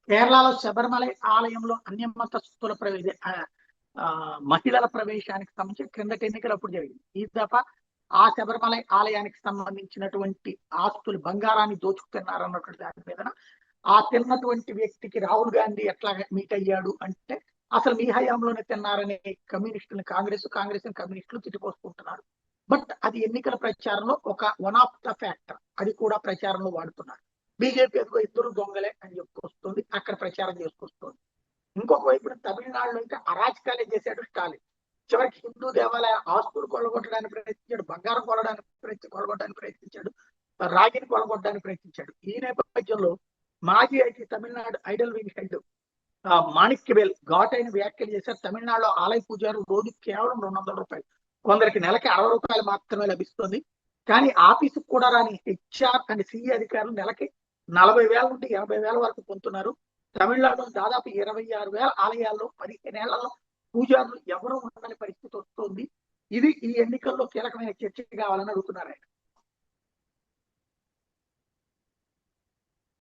కేరళలో శబరిమల ఆలయంలో అన్యమతస్తుల మహిళల ప్రవేశానికి సంబంధించి క్రిందటి ఎన్నికలు అప్పుడు జరిగింది. ఈ దఫా ఆ శబరిమల ఆలయానికి సంబంధించినటువంటి ఆస్తులు బంగారాన్ని దోచుకుతున్నారన్నటువంటి దాని మీద ఆ తిన్నటువంటి వ్యక్తికి రాహుల్ గాంధీ ఎట్లా మీట్ అయ్యాడు అంటే అసలు మీ హయాంలోనే తిన్నారనే కమ్యూనిస్టులు కాంగ్రెస్ కమ్యూనిస్టులు తిట్టిపోసుకుంటున్నారు. బట్ అది ఎన్నికల ప్రచారంలో ఒక వన్ ఆఫ్ ద ఫ్యాక్టర్, అది కూడా ప్రచారంలో వాడుతున్నారు. బీజేపీ ఎదుగు ఇద్దరు దొంగలే అని చెప్పుకొస్తుంది, అక్కడ ప్రచారం చేసుకొస్తుంది. ఇంకొక వైపు తమిళనాడులో అయితే అరాచకాలే చేశాడు స్టాలిన్. చివరికి హిందూ దేవాలయ ఆస్తులు కొలగొట్టడానికి ప్రయత్నించాడు, బంగారం కొలగొట్టడానికి ప్రయత్నించాడు, రాగిని కొలగొట్టడానికి ప్రయత్నించాడు. ఈ నేపథ్యంలో మాజీ అయితే Tamil Nadu Idol wing head Manikyavel ఘాటైన వ్యాఖ్యలు చేశారు. తమిళనాడులో ఆలయ పూజారు రోజు కేవలం 200 రూపాయలు, కొందరికి నెలకి 60 రూపాయలు మాత్రమే లభిస్తుంది. కానీ ఆఫీసుకు కూడా రాని హెచ్ఆర్ అండ్ సిఈ అధికారులు నెలకి 40,000 నుండి 80,000 వరకు పొందుతున్నారు. తమిళనాడులో దాదాపు 26,000 ఆలయాల్లో 15 ఏళ్లలో పూజారులు ఎవరూ ఉండని పరిస్థితి వస్తుంది. ఇది ఈ ఎన్నికల్లో కీలకమైన చర్చ కావాలని అడుగుతున్నారు ఆయన.